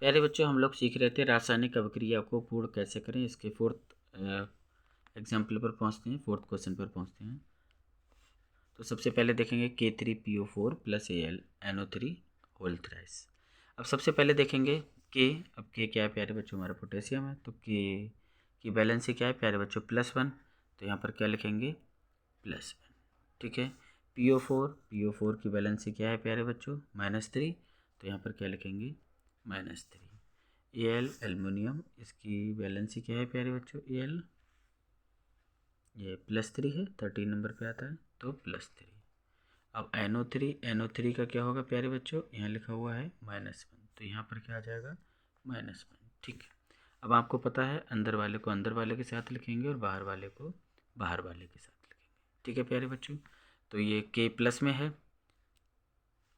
प्यारे बच्चों, हम लोग सीख रहे थे रासायनिक अभिक्रिया को पूर्ण कैसे करें। इसके फोर्थ एग्जाम्पल पर पहुंचते हैं, फोर्थ क्वेश्चन पर पहुंचते हैं। तो सबसे पहले देखेंगे K3PO4 + AlNO3 होल थ्राइस। अब सबसे पहले देखेंगे K। अब K क्या है प्यारे बच्चों? हमारा पोटेशियम है। तो K की वैलेंसी क्या है प्यारे बच्चों? +1। तो यहाँ पर क्या लिखेंगे? +1। ठीक है। PO4 की वैलेंसी क्या है प्यारे बच्चों? -3। तो यहाँ पर क्या लिखेंगे? -3। Al एल्युमिनियम, इसकी वैलेंसी क्या है प्यारे बच्चों? Al ये +3 है, 13 नंबर पे आता है, तो +3। अब NO3 का क्या होगा प्यारे बच्चों? यहाँ लिखा हुआ है -1, तो यहाँ पर क्या आ जाएगा? -1। ठीक है। अब आपको पता है अंदर वाले को अंदर वाले के साथ लिखेंगे और बाहर वाले को बाहर वाले के साथ लिखेंगे। ठीक है प्यारे बच्चों। तो ये K प्लस में है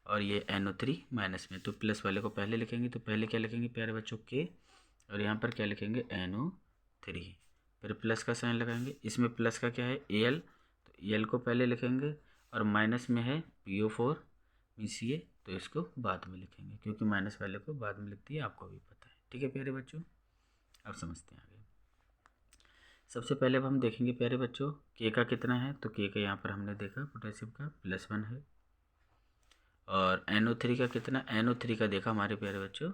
और ये NO3 माइनस में, तो प्लस वाले को पहले लिखेंगे। तो पहले क्या लिखेंगे प्यारे बच्चों? K, और यहाँ पर क्या लिखेंगे? NO3। फिर प्लस का साइन लगाएंगे। इसमें प्लस का क्या है? Al, तो Al को पहले लिखेंगे और माइनस में है PO4 Ca, तो इसको बाद में लिखेंगे क्योंकि माइनस वाले को बाद में लिखती है, आपको भी पता है। ठीक है प्यारे बच्चों, अब समझते हैं आगे। सबसे पहले अब हम देखेंगे प्यारे बच्चों K का कितना है। तो K का यहाँ पर हमने देखा पोटेशियम का +1 है। और NO3 का कितना? NO3 का देखा हमारे प्यारे बच्चों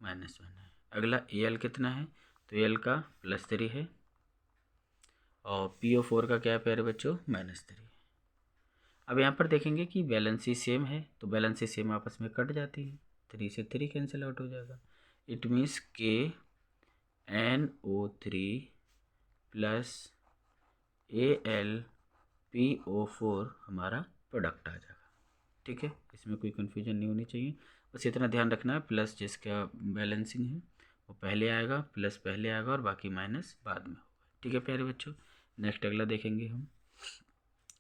-1 है। अगला Al कितना है? तो Al का +3 है और PO4 का क्या है प्यारे बच्चों? -3। अब यहाँ पर देखेंगे कि बैलेंसी सेम है, तो बैलेंसी सेम आपस में कट जाती है, 3 से 3 कैंसिल आउट हो जाएगा। इट मीन्स KNO3 + AlPO4 हमारा प्रोडक्ट आ जाएगा। ठीक है, इसमें कोई कन्फ्यूजन नहीं होनी चाहिए, बस इतना ध्यान रखना है प्लस जिसका बैलेंसिंग है वो पहले आएगा, प्लस पहले आएगा और बाकी माइनस बाद में होगा। ठीक है प्यारे बच्चों, नेक्स्ट अगला देखेंगे हम।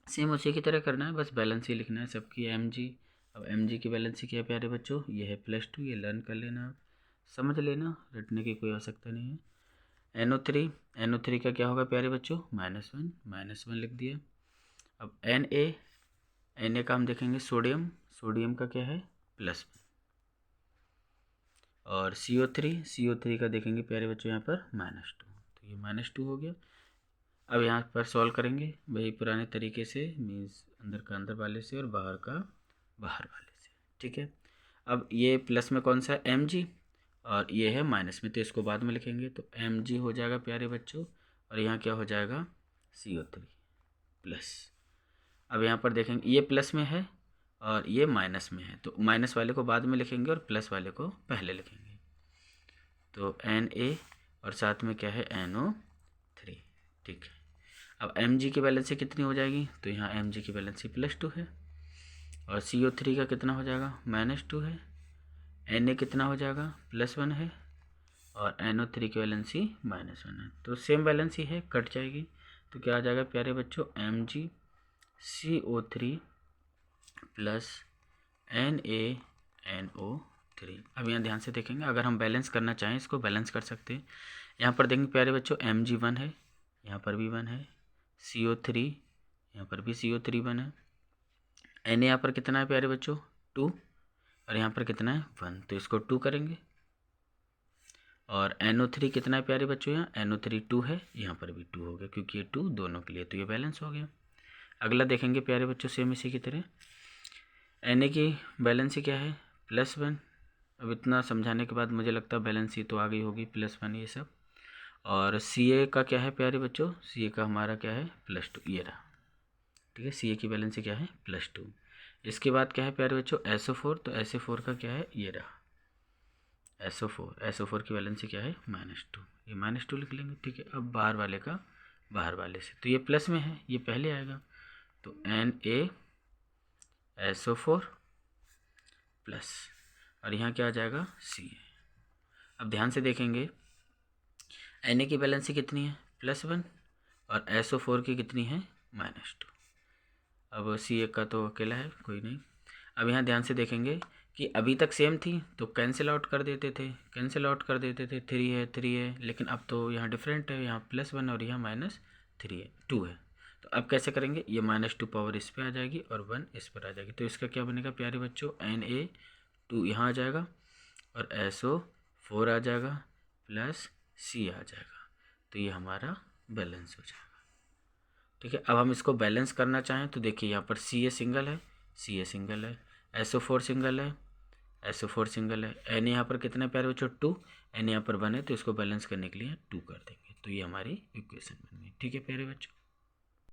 सेम उसी की तरह करना है, बस बैलेंस ही लिखना है सबकी Mg। अब Mg की बैलेंस क्या है प्यारे बच्चों? ये है +2, ये लर्न कर लेना, आप समझ लेना, रटने की कोई आवश्यकता नहीं है। NO3 का क्या होगा प्यारे बच्चों? -1 लिख दिया। अब Na का हम देखेंगे सोडियम का क्या है? +1। और CO3 का देखेंगे प्यारे बच्चों यहाँ पर -2, तो ये -2 हो गया। अब यहाँ पर सॉल्व करेंगे वही पुराने तरीके से, मीन्स अंदर का अंदर वाले से और बाहर का बाहर वाले से। ठीक है। अब ये प्लस में कौन सा है? Mg, और ये है माइनस में, तो इसको बाद में लिखेंगे। तो Mg हो जाएगा प्यारे बच्चों, और यहाँ क्या हो जाएगा? CO3 plus. अब यहाँ पर देखेंगे ये प्लस में है और ये माइनस में है, तो माइनस वाले को बाद में लिखेंगे और प्लस वाले को पहले लिखेंगे। तो Na और साथ में क्या है? NO3। ठीक है। अब Mg की बैलेंसी कितनी हो जाएगी? तो यहाँ Mg की बैलेंसी +2 है और CO3 का कितना हो जाएगा? -2 है। Na कितना हो जाएगा? +1 है और NO3 की बैलेंसी -1 है, तो सेम बैलेंसी है, कट जाएगी। तो क्या आ जाएगा प्यारे बच्चों? MgCO3 + NaNO3। अब यहाँ ध्यान से देखेंगे, अगर हम बैलेंस करना चाहें इसको बैलेंस कर सकते हैं। यहाँ पर देखेंगे प्यारे बच्चों Mg 1 है, यहाँ पर भी 1 है, CO3 यहाँ पर भी CO3 1 है, Na यहाँ पर कितना है प्यारे बच्चों? 2, और यहाँ पर कितना है? 1, तो इसको 2 करेंगे। और NO3 कितना है प्यारे बच्चों? यहाँ NO3 2 है, यहाँ पर भी 2 हो गया क्योंकि ये 2 दोनों के लिए, तो ये बैलेंस हो गया। अगला देखेंगे प्यारे बच्चों सेम इसी की तरह। Na की बैलेंसी क्या है? +1। अब इतना समझाने के बाद मुझे लगता है बैलेंसी तो आ गई होगी, +1 ये सब। और Ca का क्या है प्यारे बच्चों? Ca का हमारा क्या है? +2, ये रहा। ठीक है, Ca की बैलेंसी क्या है? +2। इसके बाद क्या है प्यारे बच्चों? SO4, तो SO4 का क्या है? ये रहा SO4 की वैलेंसी क्या है? -2, ये -2 लिख लेंगे। ठीक है। अब बाहर वाले का बाहर वाले से, तो ये प्लस में है, ये पहले आएगा, तो NaSO4 प्लस, और यहाँ क्या आ जाएगा? Ca। अब ध्यान से देखेंगे Na की बैलेंसी कितनी है? +1, और SO4 की कितनी है? -2। अब Ca का तो अकेला है, कोई नहीं। अब यहाँ ध्यान से देखेंगे कि अभी तक सेम थी तो कैंसिल आउट कर देते थे, 3 है, लेकिन अब तो यहाँ डिफरेंट है, यहाँ +1 और यहाँ -3 है, 2 है। तो अब कैसे करेंगे? ये -2 पावर इस पर आ जाएगी और 1 इस पर आ जाएगी, तो इसका क्या बनेगा प्यारे बच्चों? Na2 यहाँ आ जाएगा और SO4 4 आ जाएगा प्लस C आ जाएगा, तो ये हमारा बैलेंस हो जाएगा। ठीक है, अब हम इसको बैलेंस करना चाहें तो देखिए यहाँ पर CA सिंगल है, CA सिंगल है, SO4 सिंगल है, SO4 सिंगल है, N यहाँ पर कितने प्यारे बच्चों 2, N यहाँ पर 1 है, तो इसको बैलेंस करने के लिए 2 कर देंगे, तो ये हमारी इक्वेशन बन गई। ठीक है प्यारे बच्चों।